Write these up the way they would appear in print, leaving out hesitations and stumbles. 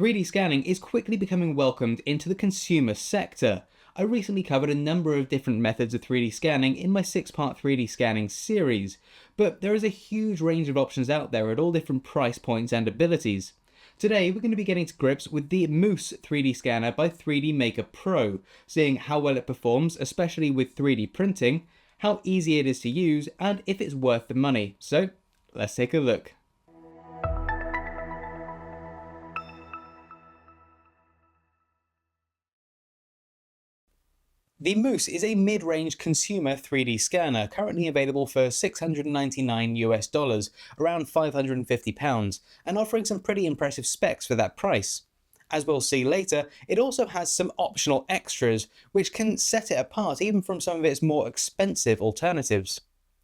3D scanning is quickly becoming welcomed into the consumer sector. I recently covered a number of different methods of 3D scanning in my 6-part 3D scanning series, but there is a huge range of options out there at all different price points and abilities. Today we're going to be getting to grips with the Moose 3D scanner by 3DMakerPro, seeing how well it performs, especially with 3D printing, how easy it is to use, and if it's worth the money. So let's take a look. The Moose is a mid-range consumer 3D scanner currently available for $699 around £550, and offering some pretty impressive specs for that price. As we'll see later, it also has some optional extras which can set it apart even from some of its more expensive alternatives.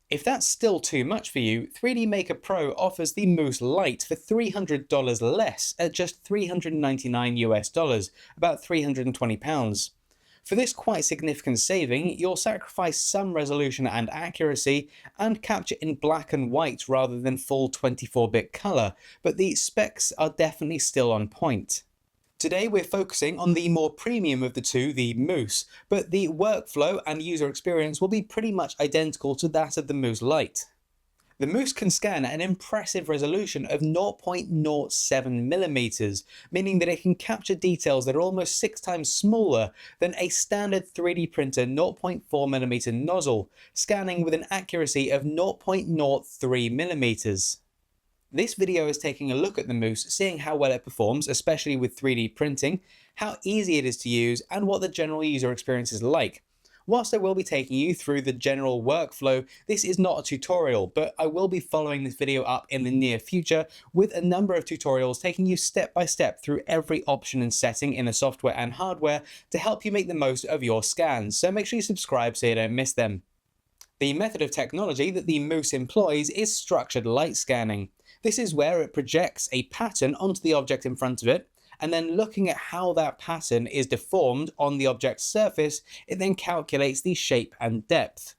If that's still too much for you, 3DMakerPro offers the Moose Lite for $300 less at just $399, about £320. For this quite significant saving, you'll sacrifice some resolution and accuracy and capture in black and white rather than full 24-bit colour, but the specs are definitely still on point. Today we're focusing on the more premium of the two, the Moose, but the workflow and user experience will be pretty much identical to that of the Moose Lite. The Moose can scan at an impressive resolution of 0.07mm, meaning that it can capture details that are almost 6 times smaller than a standard 3D printer 0.4mm nozzle, scanning with an accuracy of 0.03mm. This video is taking a look at the Moose, seeing how well it performs, especially with 3D printing, how easy it is to use, and what the general user experience is like. Whilst I will be taking you through the general workflow, this is not a tutorial, but I will be following this video up in the near future with a number of tutorials taking you step by step through every option and setting in the software and hardware to help you make the most of your scans, so make sure you subscribe so you don't miss them. The method of technology that the Moose employs is structured light scanning. This is where it projects a pattern onto the object in front of it, and then looking at how that pattern is deformed on the object's surface, it then calculates the shape and depth.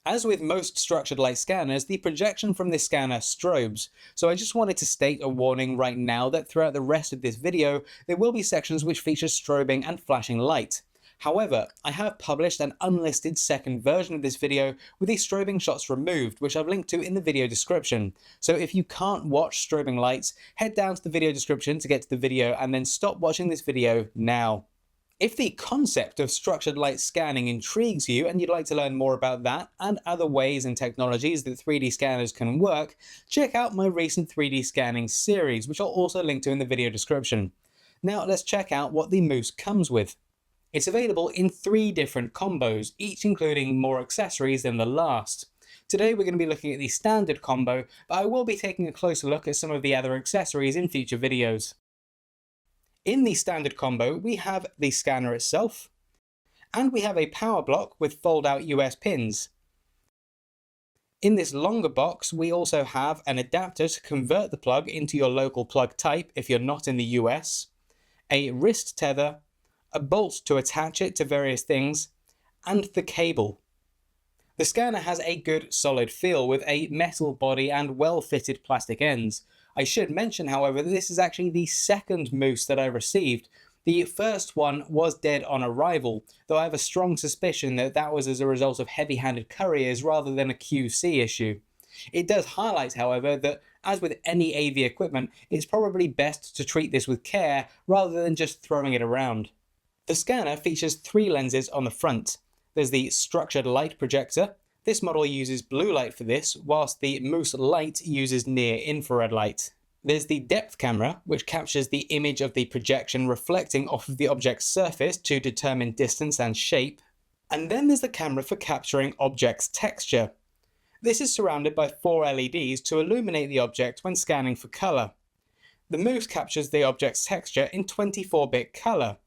As with most structured light scanners, the projection from this scanner strobes, so I just wanted to state a warning right now that throughout the rest of this video, there will be sections which feature strobing and flashing light. However, I have published an unlisted second version of this video with the strobing shots removed, which I've linked to in the video description. So if you can't watch strobing lights, head down to the video description to get to the video and then stop watching this video now. If the concept of structured light scanning intrigues you and you'd like to learn more about that and other ways and technologies that 3D scanners can work, check out my recent 3D scanning series, which I'll also link to in the video description. Now let's check out what the Moose comes with. It's available in 3 different combos, each including more accessories than the last. Today we're going to be looking at the standard combo, but I will be taking a closer look at some of the other accessories in future videos. In the standard combo, we have the scanner itself, and we have a power block with fold-out US pins. In this longer box, we also have an adapter to convert the plug into your local plug type if you're not in the US, a wrist tether, a bolt to attach it to various things, and the cable. The scanner has a good solid feel with a metal body and well-fitted plastic ends. I should mention, however, that this is actually the second Moose that I received. The first one was dead on arrival, though I have a strong suspicion that that was as a result of heavy-handed couriers rather than a QC issue. It does highlight, however, that as with any AV equipment, it's probably best to treat this with care rather than just throwing it around. The scanner features 3 lenses on the front. There's the structured light projector. This model uses blue light for this, whilst the Moose Lite uses near-infrared light. There's the depth camera, which captures the image of the projection reflecting off of the object's surface to determine distance and shape. And then there's the camera for capturing object's texture. This is surrounded by 4 LEDs to illuminate the object when scanning for colour. The Moose captures the object's texture in 24-bit colour.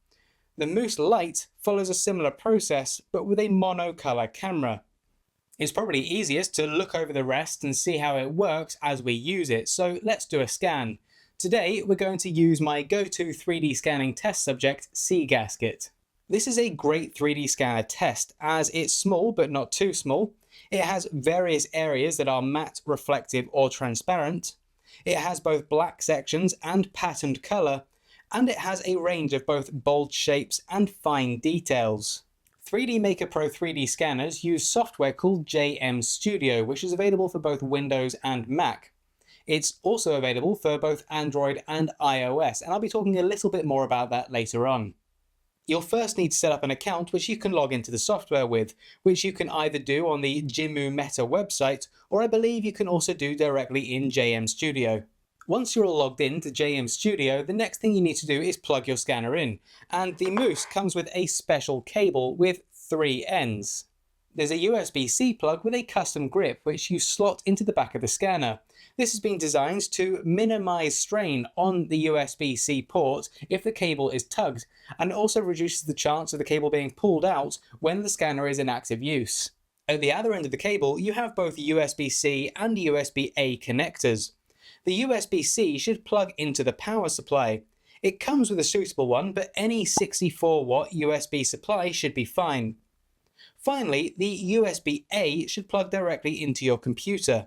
The Moose Lite follows a similar process, but with a monocolour camera. It's probably easiest to look over the rest and see how it works as we use it, so let's do a scan. Today we're going to use my go-to 3D scanning test subject, Sea Gasket. This is a great 3D scanner test as it's small but not too small. It has various areas that are matte, reflective or transparent. It has both black sections and patterned colour, and it has a range of both bold shapes and fine details. 3DMakerPro 3D scanners use software called JM Studio, which is available for both Windows and Mac. It's also available for both Android and iOS, and I'll be talking a little bit more about that later on. You'll first need to set up an account which you can log into the software with, which you can either do on the Jimu Meta website, or I believe you can also do directly in JM Studio. Once you're all logged in to JM Studio, the next thing you need to do is plug your scanner in, and the moose comes with a special cable with 3 ends. There's a USB-C plug with a custom grip which you slot into the back of the scanner. This has been designed to minimize strain on the USB-C port if the cable is tugged, and it also reduces the chance of the cable being pulled out when the scanner is in active use. At the other end of the cable, you have both USB-C and USB-A connectors. The USB-C should plug into the power supply. It comes with a suitable one, but any 64-watt USB supply should be fine. Finally, the USB-A should plug directly into your computer.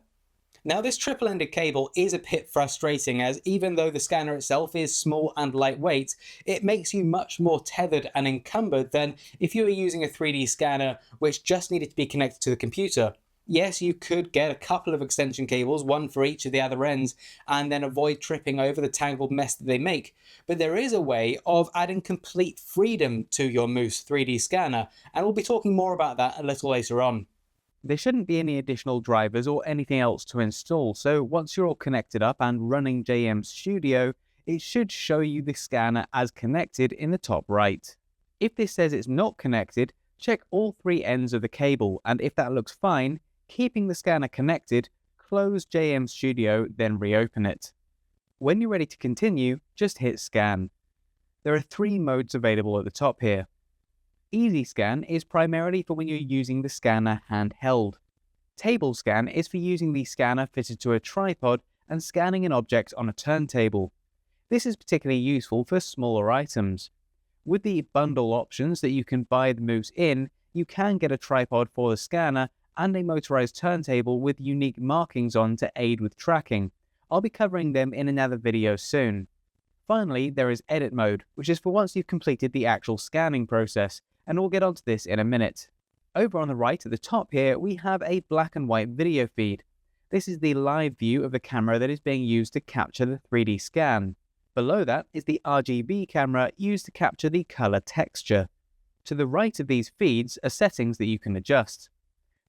Now, this triple-ended cable is a bit frustrating, as even though the scanner itself is small and lightweight, it makes you much more tethered and encumbered than if you were using a 3D scanner which just needed to be connected to the computer. Yes, you could get a couple of extension cables, one for each of the other ends, and then avoid tripping over the tangled mess that they make. But there is a way of adding complete freedom to your Moose 3D scanner, and we'll be talking more about that a little later on. There shouldn't be any additional drivers or anything else to install, so once you're all connected up and running JM Studio, it should show you the scanner as connected in the top right. If this says it's not connected, check all 3 ends of the cable, and if that looks fine, keeping the scanner connected, close JM Studio, then reopen it. When you're ready to continue, just hit Scan. There are 3 modes available at the top here. Easy Scan is primarily for when you're using the scanner handheld. Table Scan is for using the scanner fitted to a tripod and scanning an object on a turntable. This is particularly useful for smaller items. With the bundle options that you can buy the moves in, you can get a tripod for the scanner and a motorized turntable with unique markings on to aid with tracking. I'll be covering them in another video soon. Finally, there is Edit Mode, which is for once you've completed the actual scanning process, and we'll get onto this in a minute. Over on the right at the top here, we have a black and white video feed. This is the live view of the camera that is being used to capture the 3D scan. Below that is the RGB camera used to capture the color texture. To the right of these feeds are settings that you can adjust.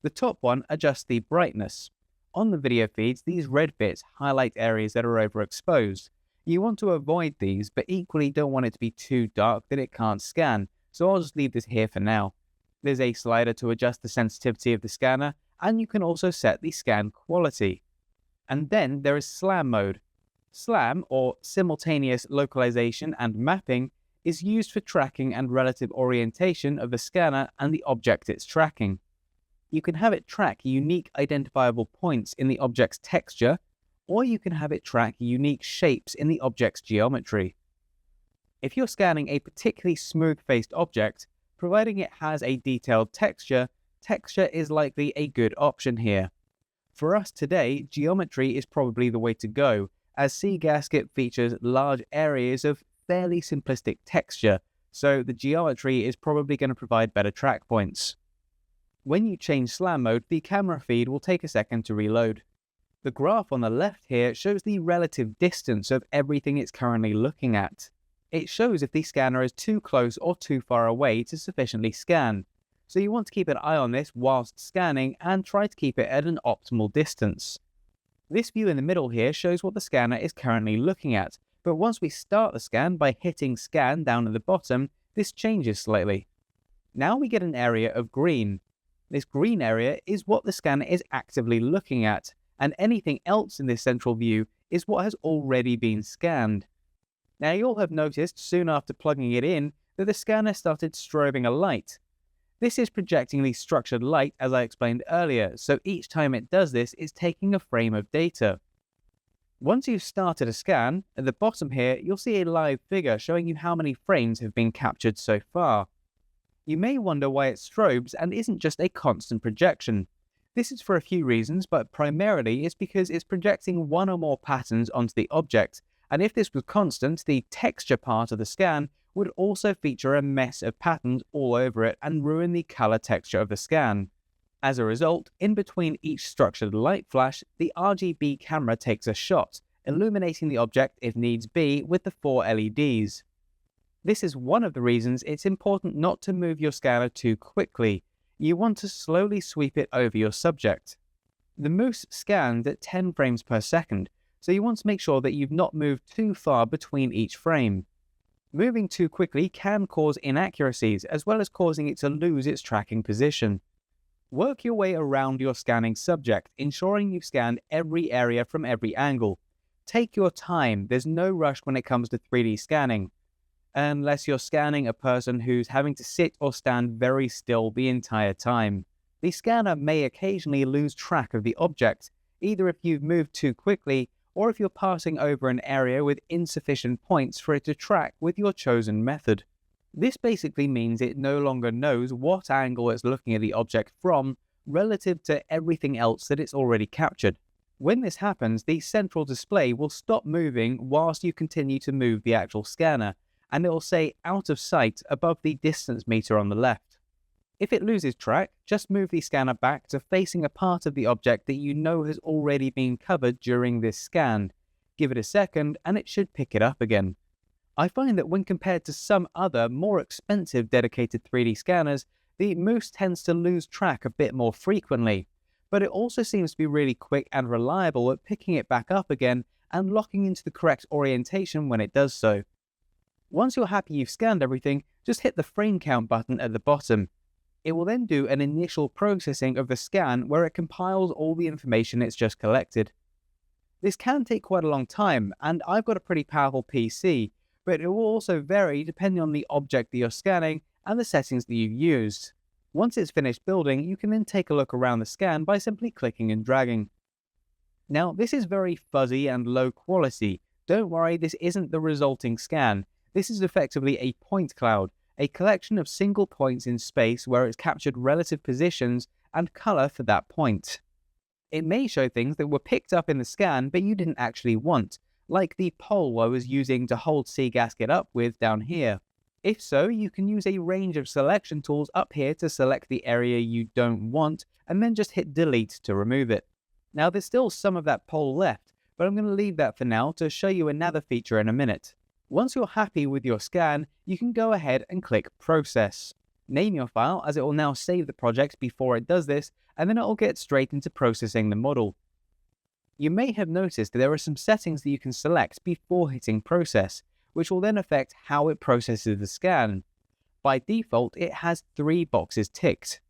The top one adjusts the brightness. On the video feeds, these red bits highlight areas that are overexposed. You want to avoid these, but equally don't want it to be too dark that it can't scan, so I'll just leave this here for now. There's a slider to adjust the sensitivity of the scanner, and you can also set the scan quality. And then there is SLAM mode. SLAM, or Simultaneous Localization and Mapping, is used for tracking and relative orientation of the scanner and the object it's tracking. You can have it track unique identifiable points in the object's texture, or you can have it track unique shapes in the object's geometry. If you're scanning a particularly smooth-faced object, providing it has a detailed texture, texture is likely a good option here. For us today, geometry is probably the way to go, as C-gasket features large areas of fairly simplistic texture, so the geometry is probably going to provide better track points. When you change SLAM mode, the camera feed will take a second to reload. The graph on the left here shows the relative distance of everything it's currently looking at. It shows if the scanner is too close or too far away to sufficiently scan, so you want to keep an eye on this whilst scanning and try to keep it at an optimal distance. This view in the middle here shows what the scanner is currently looking at, but once we start the scan by hitting Scan down at the bottom, this changes slightly. Now we get an area of green. This green area is what the scanner is actively looking at, and anything else in this central view is what has already been scanned. Now you'll have noticed soon after plugging it in that the scanner started strobing a light. This is projecting the structured light as I explained earlier, so each time it does this, it's taking a frame of data. Once you've started a scan, at the bottom here you'll see a live figure showing you how many frames have been captured so far. You may wonder why it strobes and isn't just a constant projection. This is for a few reasons, but primarily it's because it's projecting one or more patterns onto the object, And if this was constant, the texture part of the scan would also feature a mess of patterns all over it and ruin the color texture of the scan. As a result, in between each structured light flash, the RGB camera takes a shot, illuminating the object if needs be with the 4 LEDs. This is one of the reasons it's important not to move your scanner too quickly. You want to slowly sweep it over your subject. The mousse scans at 10 frames per second, so you want to make sure that you've not moved too far between each frame. Moving too quickly can cause inaccuracies, as well as causing it to lose its tracking position. Work your way around your scanning subject, ensuring you've scanned every area from every angle. Take your time, there's no rush when it comes to 3D scanning. Unless you're scanning a person who's having to sit or stand very still the entire time. The scanner may occasionally lose track of the object, either if you've moved too quickly or if you're passing over an area with insufficient points for it to track with your chosen method. This basically means it no longer knows what angle it's looking at the object from relative to everything else that it's already captured. When this happens, the central display will stop moving whilst you continue to move the actual scanner, and it will say out of sight above the distance meter on the left. If it loses track, just move the scanner back to facing a part of the object that you know has already been covered during this scan. Give it a second and it should pick it up again. I find that when compared to some other, more expensive dedicated 3D scanners, the mousse tends to lose track a bit more frequently, but it also seems to be really quick and reliable at picking it back up again and locking into the correct orientation when it does so. Once you're happy you've scanned everything, just hit the frame count button at the bottom. It will then do an initial processing of the scan where it compiles all the information it's just collected. This can take quite a long time, and I've got a pretty powerful PC, but it will also vary depending on the object that you're scanning and the settings that you've used. Once it's finished building, you can then take a look around the scan by simply clicking and dragging. Now, this is very fuzzy and low quality. Don't worry, this isn't the resulting scan. This is effectively a point cloud, a collection of single points in space where it's captured relative positions and color for that point. It may show things that were picked up in the scan but you didn't actually want, like the pole I was using to hold sea gasket up with down here. If so, you can use a range of selection tools up here to select the area you don't want and then just hit delete to remove it. Now there's still some of that pole left, but I'm going to leave that for now to show you another feature in a minute. Once you're happy with your scan, you can go ahead and click Process. Name your file, as it will now save the project before it does this, and then it will get straight into processing the model. You may have noticed that there are some settings that you can select before hitting Process, which will then affect how it processes the scan. By default, it has 3 boxes ticked.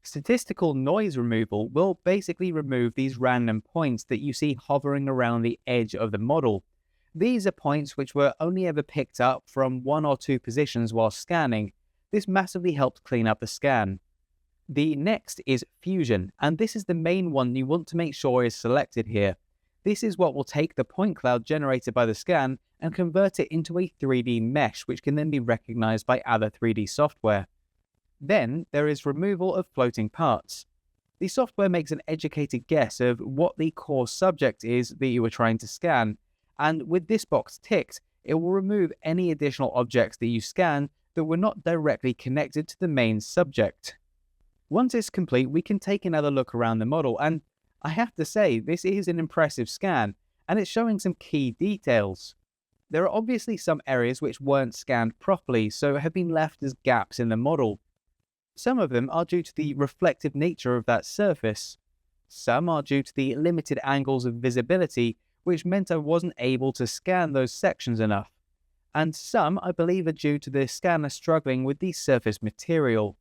Statistical noise removal will basically remove these random points that you see hovering around the edge of the model. These are points which were only ever picked up from 1 or 2 positions while scanning. This massively helps clean up the scan. The next is Fusion, and this is the main one you want to make sure is selected here. This is what will take the point cloud generated by the scan and convert it into a 3D mesh, which can then be recognized by other 3D software. Then there is removal of floating parts. The software makes an educated guess of what the core subject is that you were trying to scan, and with this box ticked, it will remove any additional objects that you scan that were not directly connected to the main subject. Once it's complete, we can take another look around the model, and I have to say, this is an impressive scan, and it's showing some key details. There are obviously some areas which weren't scanned properly, so have been left as gaps in the model. Some of them are due to the reflective nature of that surface. Some are due to the limited angles of visibility, which meant I wasn't able to scan those sections enough. And some, I believe, are due to the scanner struggling with the surface material.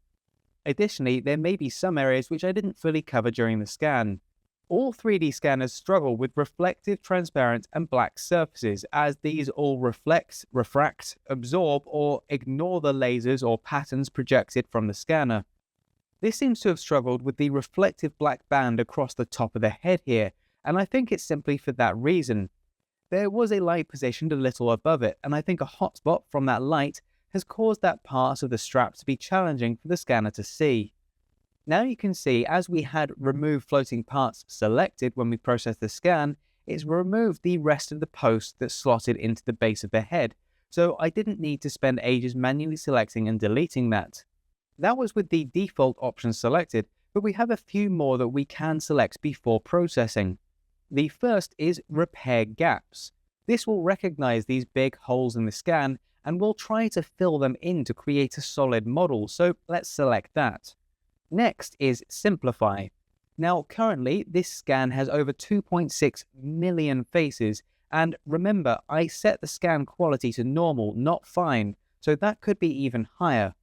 Additionally, there may be some areas which I didn't fully cover during the scan. All 3D scanners struggle with reflective, transparent, and black surfaces, as these all reflect, refract, absorb, or ignore the lasers or patterns projected from the scanner. This seems to have struggled with the reflective black band across the top of the head here, and I think it's simply for that reason. There was a light positioned a little above it, and I think a hotspot from that light has caused that part of the strap to be challenging for the scanner to see. Now you can see, as we had remove floating parts selected when we processed the scan, it's removed the rest of the post that slotted into the base of the head, so I didn't need to spend ages manually selecting and deleting that. That was with the default options selected, but we have a few more that we can select before processing. The first is Repair Gaps. This will recognize these big holes in the scan and will try to fill them in to create a solid model, so let's select that. Next is Simplify. Now currently this scan has over 2.6 million faces, and remember I set the scan quality to normal, not fine, so that could be even higher.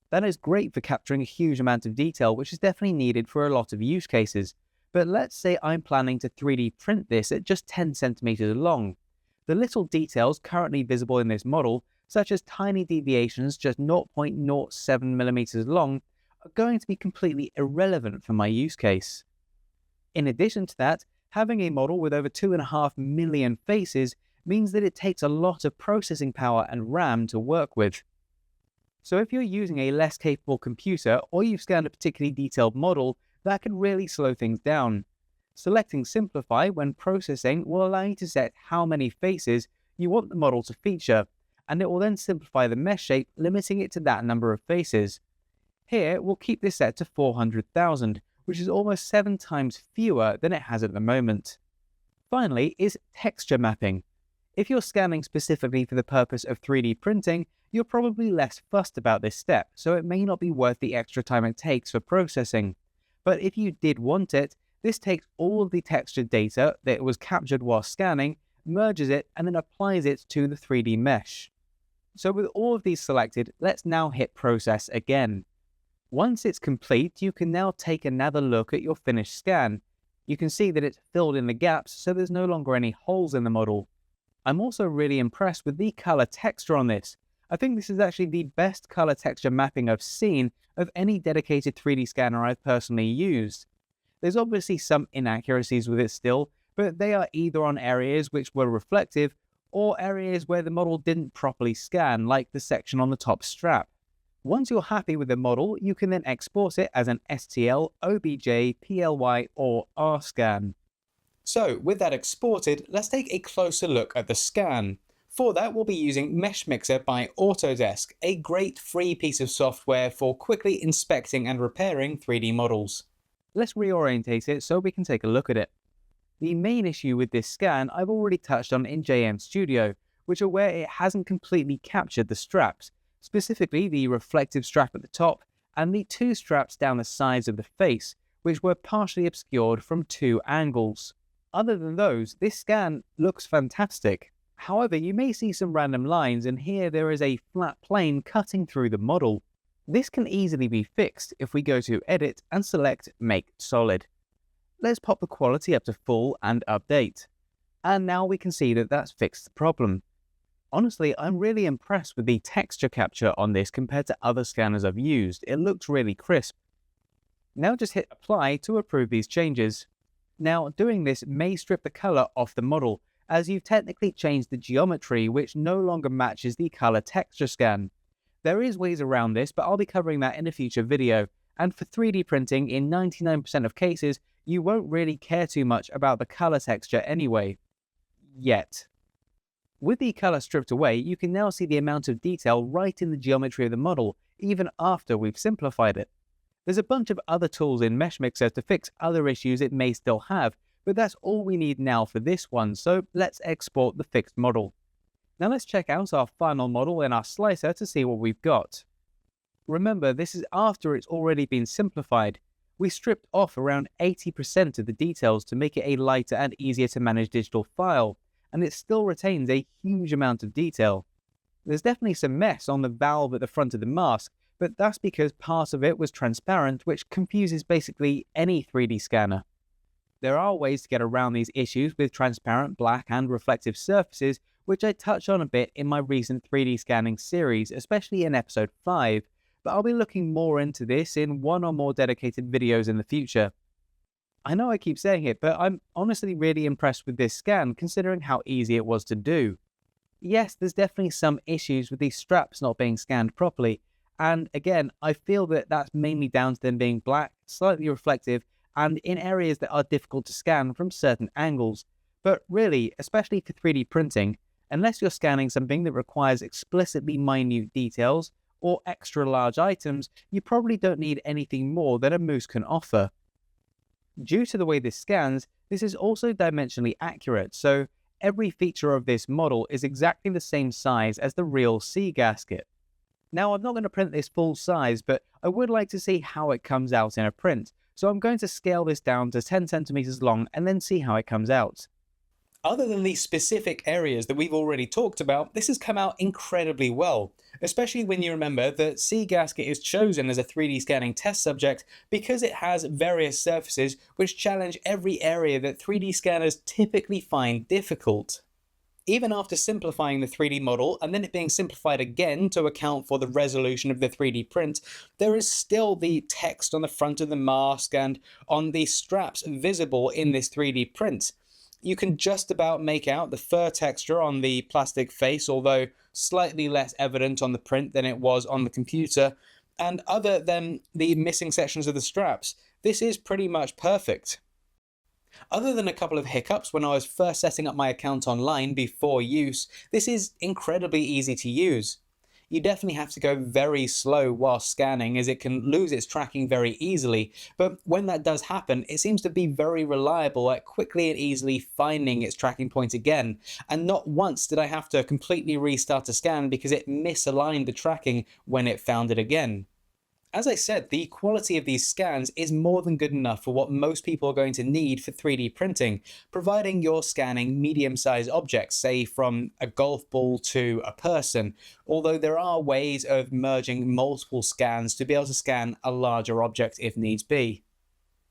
That is great for capturing a huge amount of detail, which is definitely needed for a lot of use cases. But let's say I'm planning to 3D print this at just 10 centimeters long. The little details currently visible in this model, such as tiny deviations just 0.07 millimeters long, are going to be completely irrelevant for my use case. In addition to that, having a model with over 2.5 million faces means that it takes a lot of processing power and RAM to work with. So if you're using a less capable computer or you've scanned a particularly detailed model, that can really slow things down. Selecting Simplify when processing will allow you to set how many faces you want the model to feature, and it will then simplify the mesh shape, limiting it to that number of faces. Here, we'll keep this set to 400,000, which is almost 7 times fewer than it has at the moment. Finally is Texture Mapping. If you're scanning specifically for the purpose of 3D printing, you're probably less fussed about this step, so it may not be worth the extra time it takes for processing. But if you did want it, this takes all of the texture data that was captured while scanning, merges it, and then applies it to the 3D mesh. So with all of these selected, let's now hit Process again. Once it's complete, you can now take another look at your finished scan. You can see that it's filled in the gaps, so there's no longer any holes in the model. I'm also really impressed with the color texture on this. I think this is actually the best color texture mapping I've seen of any dedicated 3D scanner I've personally used. There's obviously some inaccuracies with it still, but they are either on areas which were reflective or areas where the model didn't properly scan, like the section on the top strap. Once you're happy with the model, you can then export it as an STL, OBJ, PLY, or RScan. So, with that exported, let's take a closer look at the scan. For that, we'll be using Mesh Mixer by Autodesk, a great free piece of software for quickly inspecting and repairing 3D models. Let's reorientate it so we can take a look at it. The main issue with this scan I've already touched on in JM Studio, which are where it hasn't completely captured the straps, specifically the reflective strap at the top and the 2 straps down the sides of the face, which were partially obscured from 2 angles. Other than those, this scan looks fantastic. However, you may see some random lines, and here there is a flat plane cutting through the model. This can easily be fixed if we go to Edit and select Make Solid. Let's pop the quality up to full and update. And now we can see that that's fixed the problem. Honestly, I'm really impressed with the texture capture on this compared to other scanners I've used. It looks really crisp. Now just hit Apply to approve these changes. Now, doing this may strip the color off the model, as you've technically changed the geometry, which no longer matches the color texture scan. There is ways around this, but I'll be covering that in a future video. And for 3D printing, in 99% of cases, you won't really care too much about the color texture anyway. Yet. With the color stripped away, you can now see the amount of detail right in the geometry of the model, even after we've simplified it. There's a bunch of other tools in Mesh Mixer to fix other issues it may still have, but that's all we need now for this one, so let's export the fixed model. Now let's check out our final model in our slicer to see what we've got. Remember, this is after it's already been simplified. We stripped off around 80% of the details to make it a lighter and easier to manage digital file, and it still retains a huge amount of detail. There's definitely some mess on the valve at the front of the mask, but that's because part of it was transparent, which confuses basically any 3D scanner. There are ways to get around these issues with transparent, black, and reflective surfaces, which I touch on a bit in my recent 3D scanning series, especially in episode 5, but I'll be looking more into this in one or more dedicated videos in the future. I know I keep saying it, but I'm honestly really impressed with this scan considering how easy it was to do. Yes, there's definitely some issues with these straps not being scanned properly, and again, I feel that that's mainly down to them being black, slightly reflective, and in areas that are difficult to scan from certain angles. But really, especially for 3D printing, unless you're scanning something that requires explicitly minute details or extra large items, you probably don't need anything more than a moose can offer. Due to the way this scans, this is also dimensionally accurate, so every feature of this model is exactly the same size as the real sea gasket. Now, I'm not going to print this full size, but I would like to see how it comes out in a print, so I'm going to scale this down to 10 centimeters long and then see how it comes out. Other than these specific areas that we've already talked about, this has come out incredibly well, especially when you remember that Sea Gasket is chosen as a 3D scanning test subject because it has various surfaces which challenge every area that 3D scanners typically find difficult. Even after simplifying the 3D model and then it being simplified again to account for the resolution of the 3D print, there is still the text on the front of the mask and on the straps visible in this 3D print. You can just about make out the fur texture on the plastic face, although slightly less evident on the print than it was on the computer, and other than the missing sections of the straps, this is pretty much perfect. Other than a couple of hiccups when I was first setting up my account online before use, this is incredibly easy to use. You definitely have to go very slow while scanning as it can lose its tracking very easily, but when that does happen, it seems to be very reliable at quickly and easily finding its tracking point again, and not once did I have to completely restart a scan because it misaligned the tracking when it found it again. As I said, the quality of these scans is more than good enough for what most people are going to need for 3D printing, providing you're scanning medium-sized objects, say from a golf ball to a person, although there are ways of merging multiple scans to be able to scan a larger object if needs be.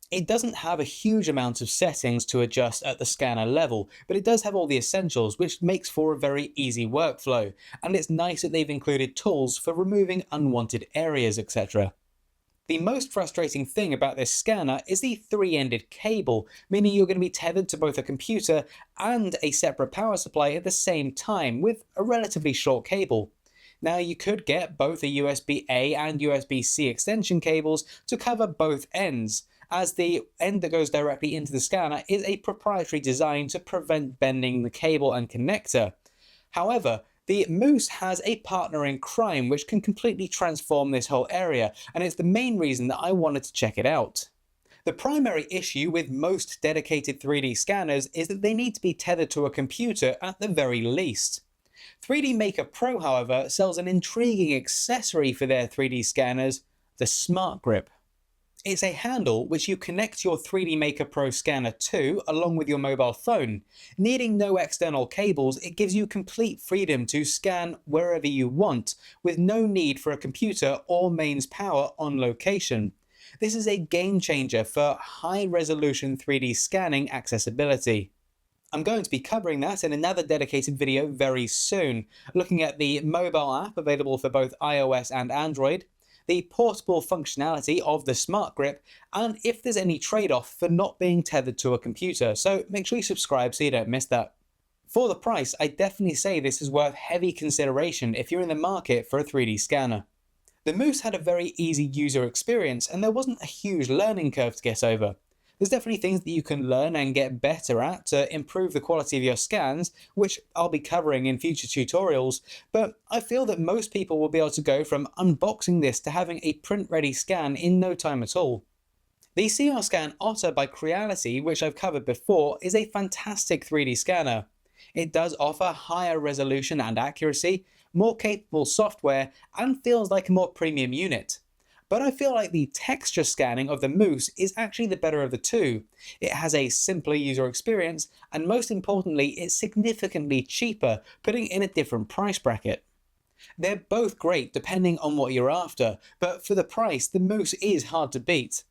It doesn't have a huge amount of settings to adjust at the scanner level, but it does have all the essentials, which makes for a very easy workflow, and it's nice that they've included tools for removing unwanted areas, etc. The most frustrating thing about this scanner is the three-ended cable, meaning you're going to be tethered to both a computer and a separate power supply at the same time, with a relatively short cable. Now, you could get both a USB-A and USB-C extension cables to cover both ends, as the end that goes directly into the scanner is a proprietary design to prevent bending the cable and connector. However, the Moose has a partner in crime which can completely transform this whole area, and it's the main reason that I wanted to check it out. The primary issue with most dedicated 3D scanners is that they need to be tethered to a computer at the very least. 3DMakerPro, however, sells an intriguing accessory for their 3D scanners, the Smart Grip. It's a handle which you connect your 3DMakerPro scanner to along with your mobile phone. Needing no external cables, it gives you complete freedom to scan wherever you want, with no need for a computer or mains power on location. This is a game changer for high-resolution 3D scanning accessibility. I'm going to be covering that in another dedicated video very soon, looking at the mobile app available for both iOS and Android, the portable functionality of the Smart Grip, and if there's any trade-off for not being tethered to a computer, so make sure you subscribe so you don't miss that. For the price, I definitely say this is worth heavy consideration if you're in the market for a 3D scanner. The Moose had a very easy user experience and there wasn't a huge learning curve to get over. There's definitely things that you can learn and get better at to improve the quality of your scans, which I'll be covering in future tutorials, but I feel that most people will be able to go from unboxing this to having a print-ready scan in no time at all. The CR Scan Otter by Creality, which I've covered before, is a fantastic 3D scanner. It does offer higher resolution and accuracy, more capable software, and feels like a more premium unit. But I feel like the texture scanning of the Moose is actually the better of the two. It has a simpler user experience, and most importantly, it's significantly cheaper, putting it in a different price bracket. They're both great depending on what you're after, but for the price, the Moose is hard to beat.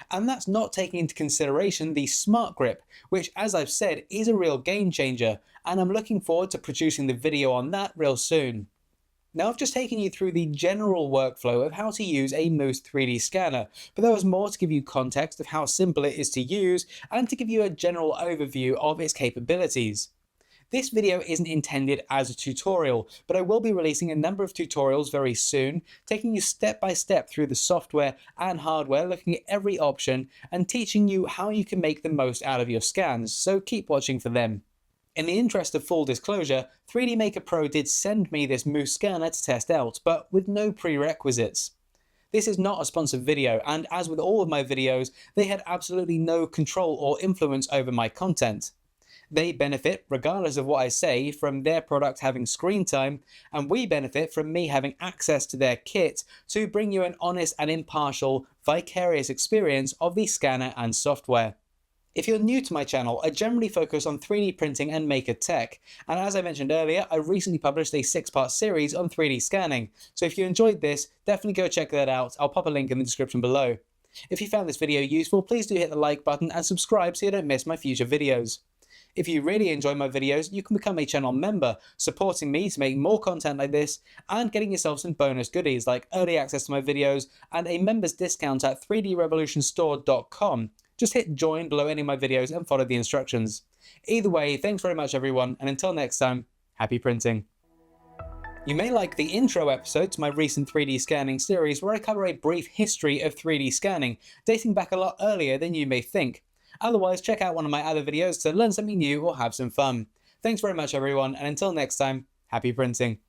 And that's not taking into consideration the Smart Grip, which, as I've said, is a real game changer, and I'm looking forward to producing the video on that real soon. Now, I've just taken you through the general workflow of how to use a Moose 3D scanner, but there was more to give you context of how simple it is to use and to give you a general overview of its capabilities. This video isn't intended as a tutorial, but I will be releasing a number of tutorials very soon, taking you step by step through the software and hardware, looking at every option and teaching you how you can make the most out of your scans, so keep watching for them. In the interest of full disclosure, 3D Maker Pro did send me this Moose scanner to test out, but with no prerequisites. This is not a sponsored video, and as with all of my videos, they had absolutely no control or influence over my content. They benefit, regardless of what I say, from their product having screen time, and we benefit from me having access to their kit to bring you an honest and impartial, vicarious experience of the scanner and software. If you're new to my channel, I generally focus on 3D printing and maker tech, and as I mentioned earlier, I recently published a 6-part series on 3D scanning, so if you enjoyed this, definitely go check that out. I'll pop a link in the description below. If you found this video useful, please do hit the like button and subscribe so you don't miss my future videos. If you really enjoy my videos, you can become a channel member, supporting me to make more content like this, and getting yourself some bonus goodies like early access to my videos and a members discount at 3drevolutionstore.com. Just hit join below any of my videos and follow the instructions. Either way, thanks very much everyone, and until next time, happy printing. You may like the intro episode to my recent 3D scanning series where I cover a brief history of 3D scanning, dating back a lot earlier than you may think. Otherwise, check out one of my other videos to learn something new or have some fun. Thanks very much everyone, and until next time, happy printing.